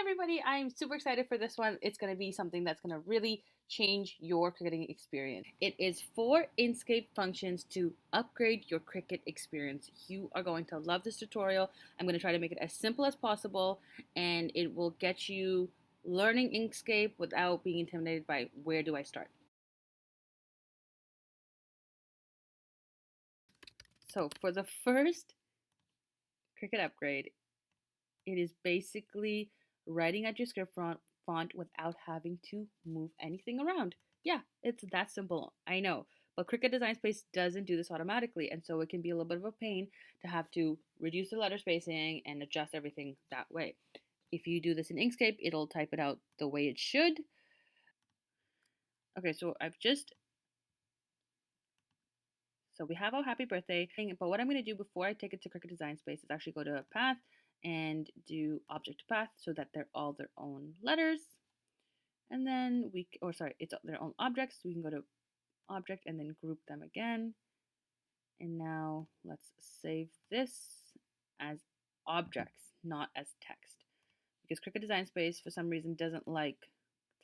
everybody, I'm super excited for this one. It's going to be something that's going to really change your Cricuting experience. It is 4 Inkscape functions to upgrade your Cricut experience. You are going to love this tutorial. I'm going to try to make it as simple as possible, and it will get you learning Inkscape without being intimidated by where do I start. So for the first Cricut upgrade, it is basically writing at your script font without having to move anything around. Yeah, it's that simple. I know. But Cricut Design Space doesn't do this automatically, and so it can be a little bit of a pain to have to reduce the letter spacing and adjust everything that way. If you do this in Inkscape, it'll type it out the way it should. Okay, so so we have our happy birthday thing, but what I'm going to do before I take it to Cricut Design Space is actually go to Path and do Object to Path so that they're all their own letters. And then it's their own objects. We can go to Object and then group them again. And now let's save this as objects, not as text. Because Cricut Design Space, for some reason, doesn't like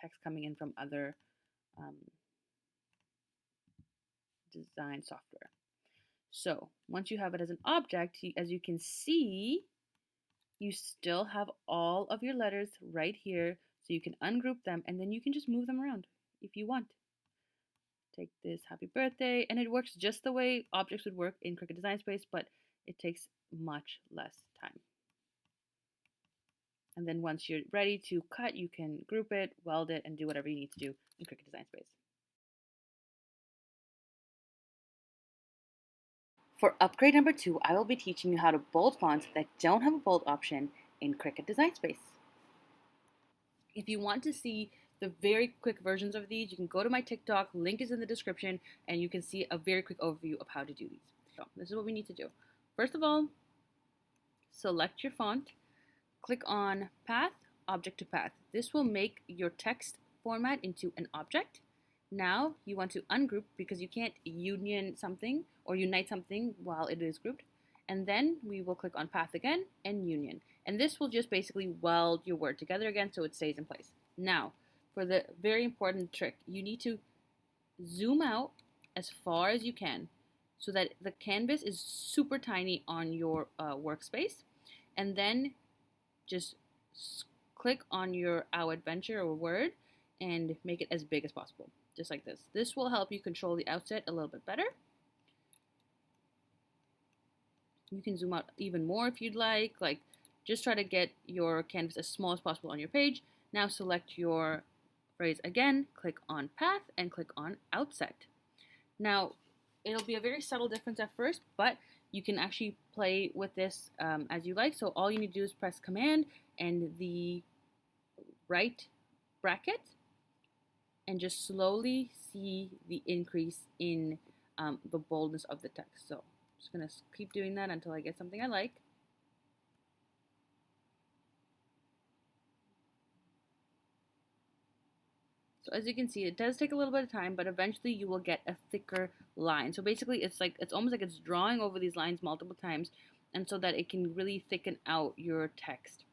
text coming in from other design software. So once you have it as an object, as you can see, you still have all of your letters right here, so you can ungroup them and then you can just move them around if you want. Take this happy birthday, and it works just the way objects would work in Cricut Design Space, but it takes much less time. And then once you're ready to cut, you can group it, weld it, and do whatever you need to do in Cricut Design Space. For upgrade number 2, I will be teaching you how to bold fonts that don't have a bold option in Cricut Design Space. If you want to see the very quick versions of these, you can go to my TikTok, link is in the description, and you can see a very quick overview of how to do these. So this is what we need to do. First of all, select your font, click on Path, Object to Path. This will make your text format into an object. Now you want to ungroup because you can't union something or unite something while it is grouped. And then we will click on Path again and Union. And this will just basically weld your word together again so it stays in place. Now, for the very important trick, you need to zoom out as far as you can so that the canvas is super tiny on your workspace. And then just click on your Our Adventure or word and make it as big as possible, just like this. This will help you control the outset a little bit better. You can zoom out even more if you'd like just try to get your canvas as small as possible on your page. Now select your phrase again, click on Path, and click on Outset. Now, it'll be a very subtle difference at first, but you can actually play with this as you like. So all you need to do is press Command and the right bracket and just slowly see the increase in the boldness of the text. So I'm just going to keep doing that until I get something I like. So as you can see, it does take a little bit of time, but eventually you will get a thicker line. So basically it's almost like it's drawing over these lines multiple times, and so that it can really thicken out your text.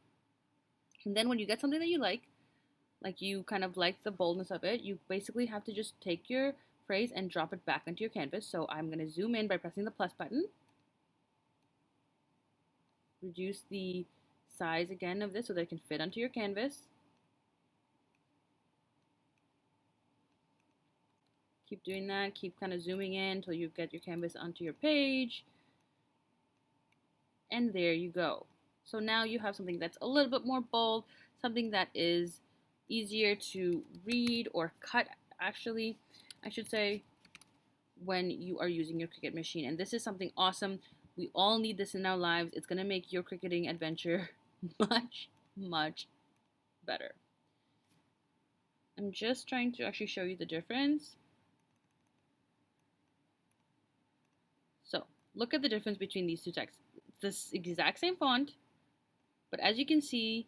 And then when you get something that you like you kind of like the boldness of it, you basically have to just take your phrase and drop it back onto your canvas. So I'm going to zoom in by pressing the plus button. Reduce the size again of this so that it can fit onto your canvas. Keep doing that, keep kind of zooming in until you get your canvas onto your page. And there you go. So now you have something that's a little bit more bold, something that is easier to read or cut, actually, I should say, when you are using your Cricut machine. And this is something awesome. We all need this in our lives. It's going to make your Cricuting adventure much, much better. I'm just trying to actually show you the difference. So look at the difference between these two texts. It's the exact same font, but as you can see,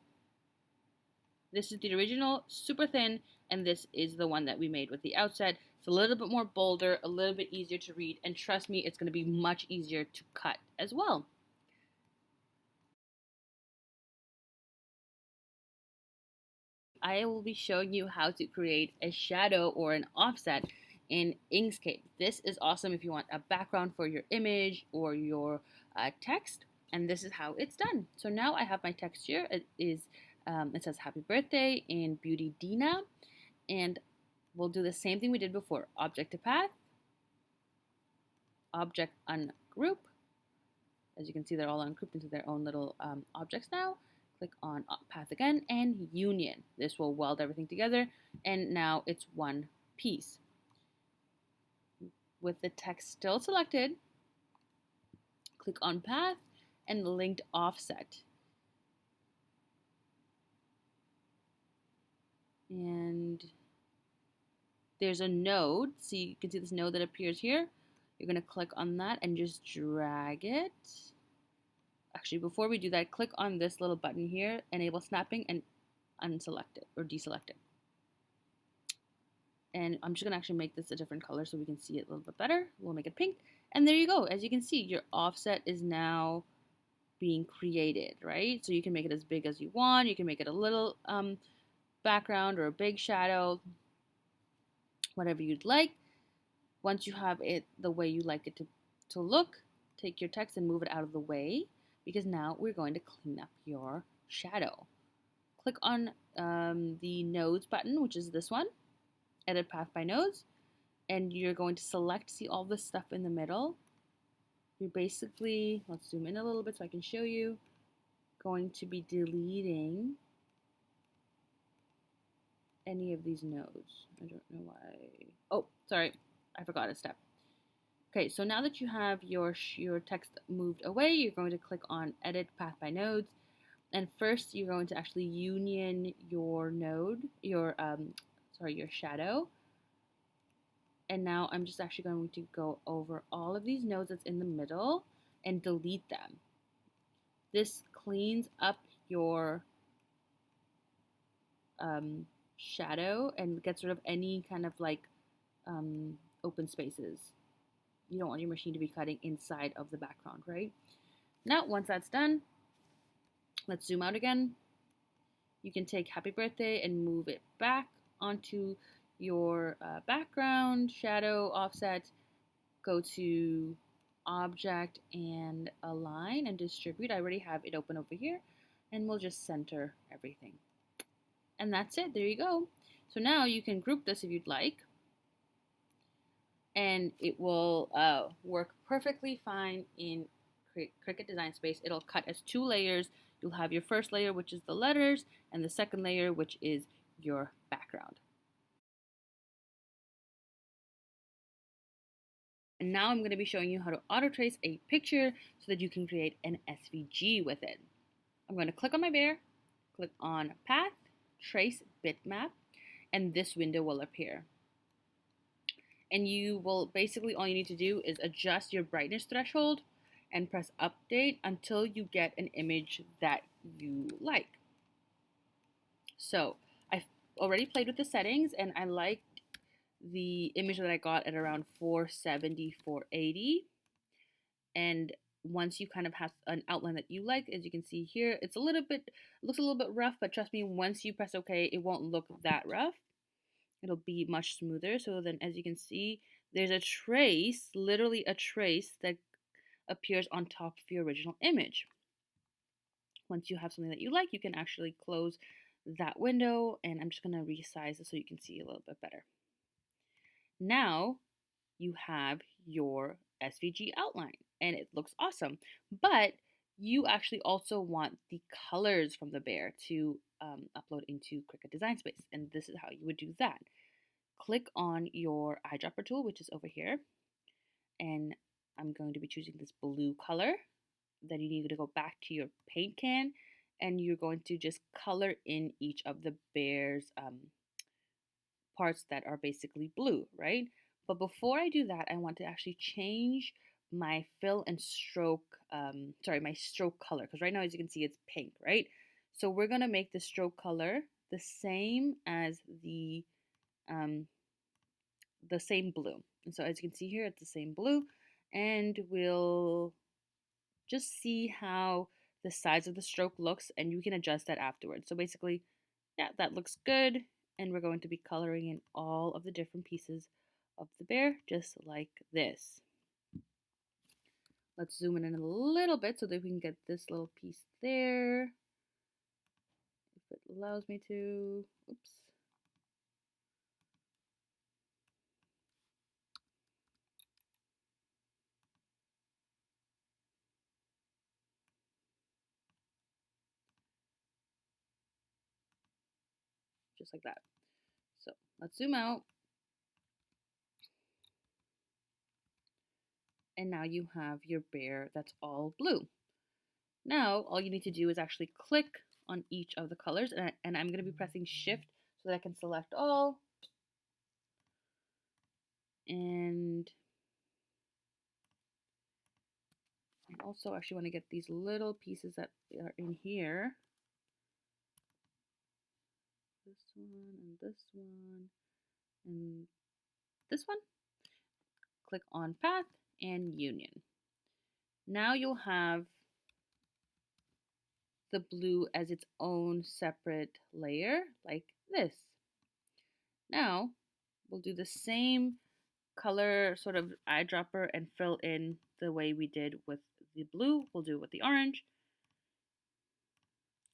this is the original, super thin, and this is the one that we made with the outset. It's a little bit more bolder, a little bit easier to read, and trust me, it's going to be much easier to cut as well. I will be showing you how to create a shadow or an offset in Inkscape. This is awesome if you want a background for your image or your text, and this is how it's done. So now I have my text here. It says happy birthday in Beauty Dina, and we'll do the same thing we did before. Object to path, object ungroup. As you can see, they're all ungrouped into their own little objects now. Click on path again and union. This will weld everything together, and now it's one piece. With the text still selected, click on path and linked offset. And there's a node. So you can see this node that appears here. You're going to click on that and just drag it. Actually, before we do that, click on this little button here, enable snapping, and unselect it or deselect it. And I'm just going to actually make this a different color so we can see it a little bit better. We'll make it pink. And there you go. As you can see, your offset is now being created, right? So you can make it as big as you want. You can make it a little background or a big shadow, whatever you'd like. Once you have it the way you like it to look, take your text and move it out of the way, because now we're going to clean up your shadow. Click on the nodes button, which is this one, edit path by nodes, and you're going to select, see all this stuff in the middle. You're basically, let's zoom in a little bit so I can show you, going to be deleting any of these nodes. I don't know why. Oh, sorry, I forgot a step. Okay, so now that you have your text moved away, you're going to click on Edit Path by Nodes, and first you're going to actually union your node, your shadow. And now I'm just actually going to go over all of these nodes that's in the middle and delete them. This cleans up your shadow and gets rid of any kind of like open spaces. You don't want your machine to be cutting inside of the background, right? Now, once that's done, let's zoom out again. You can take happy birthday and move it back onto your background, shadow, offset, go to object and align and distribute. I already have it open over here, and we'll just center everything. And that's it, there you go. So now you can group this if you'd like, and it will work perfectly fine in Cricut Design Space. It'll cut as 2 layers. You'll have your first layer, which is the letters, and the second layer, which is your background. And now I'm going to be showing you how to auto trace a picture so that you can create an SVG with it. I'm going to click on my bear, click on Path, Trace Bitmap, and this window will appear. And you will basically, all you need to do is adjust your brightness threshold and press update until you get an image that you like. So I've already played with the settings, and I liked the image that I got at around 470, 480. And once you kind of have an outline that you like, as you can see here, it looks a little bit rough, but trust me, once you press OK, it won't look that rough. It'll be much smoother. So then, as you can see, there's a trace, literally a trace that appears on top of your original image. Once you have something that you like, you can actually close that window, and I'm just going to resize it so you can see a little bit better. Now you have your SVG outline, and it looks awesome, but you actually also want the colors from the bear to upload into Cricut Design Space, and this is how you would do that. Click on your eyedropper tool, which is over here, and I'm going to be choosing this blue color. Then you need to go back to your paint can, and you're going to just color in each of the bear's parts that are basically blue, right? But before I do that, I want to actually change my fill and stroke, my stroke color, because right now, as you can see, it's pink, right? So we're gonna make the stroke color the same as the same blue. And so as you can see here, it's the same blue, and we'll just see how the size of the stroke looks, and you can adjust that afterwards. So basically, Yeah, that looks good. And we're going to be coloring in all of the different pieces of the bear, just like this. Let's zoom in a little bit so that we can get this little piece there. If it allows me to. Oops. Just like that. So let's zoom out. And now you have your bear that's all blue. Now, all you need to do is actually click on each of the colors, and I'm going to be pressing shift so that I can select all. And I also actually want to get these little pieces that are in here. This one and this one and this one. Click on Path and Union. Now you'll have the blue as its own separate layer like this. Now we'll do the same color sort of eyedropper and fill in the way we did with the blue. We'll do it with the orange.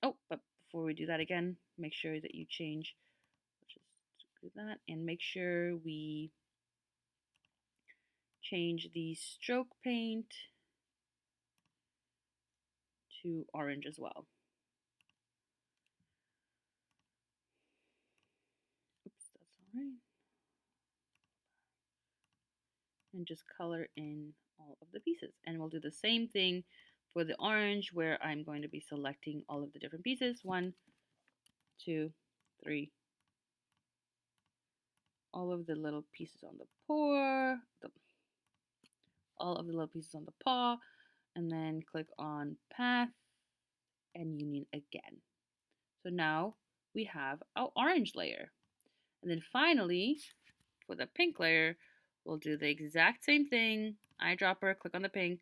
Oh, but before we do that again, make sure that you change, just do that, and make sure we change the stroke paint to orange as well. Oops, that's all right. And just color in all of the pieces. And we'll do the same thing for the orange, where I'm going to be selecting all of the different pieces. 1, 2, 3. All of the little pieces on the paw, all of the little pieces on the paw, and then click on Path and Union again. So now we have our orange layer. And then finally, for the pink layer, we'll do the exact same thing. Eyedropper, click on the pink,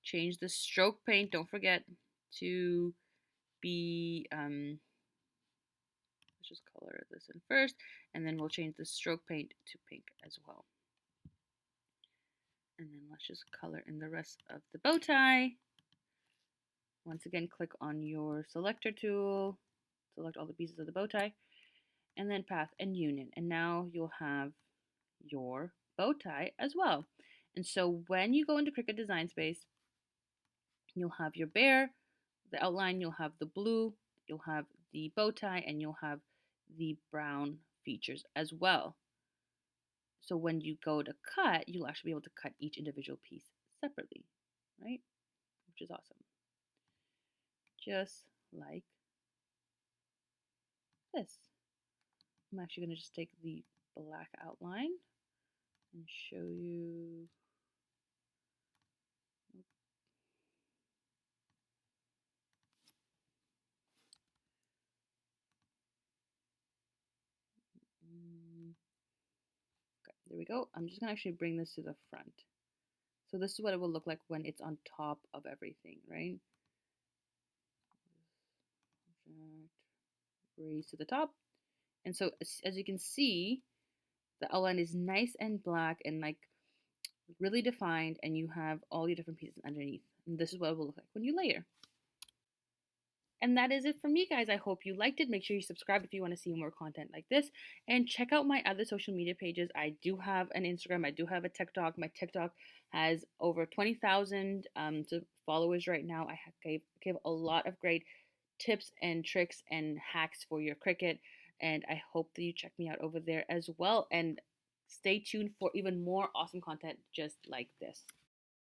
change the stroke paint, don't forget to be, let's just color this in first, and then we'll change the stroke paint to pink as well. And then let's just color in the rest of the bow tie. Once again, click on your selector tool, select all the pieces of the bow tie, and then Path and Union. And now you'll have your bow tie as well. And so when you go into Cricut Design Space, you'll have your bear, the outline, you'll have the blue, you'll have the bow tie, and you'll have the brown features as well. So when you go to cut, you'll actually be able to cut each individual piece separately, right? Which is awesome. Just like this. I'm actually going to just take the black outline and show you. Okay, there we go. I'm just going to actually bring this to the front. So this is what it will look like when it's on top of everything, right? Raise to the top. And so as you can see, the outline is nice and black and like really defined, and you have all your different pieces underneath. And this is what it will look like when you layer. And that is it for me, guys. I hope you liked it. Make sure you subscribe if you want to see more content like this. And check out my other social media pages. I do have an Instagram. I do have a TikTok. My TikTok has over 20,000 followers right now. I gave a lot of great tips and tricks and hacks for your Cricut. And I hope that you check me out over there as well. And stay tuned for even more awesome content just like this.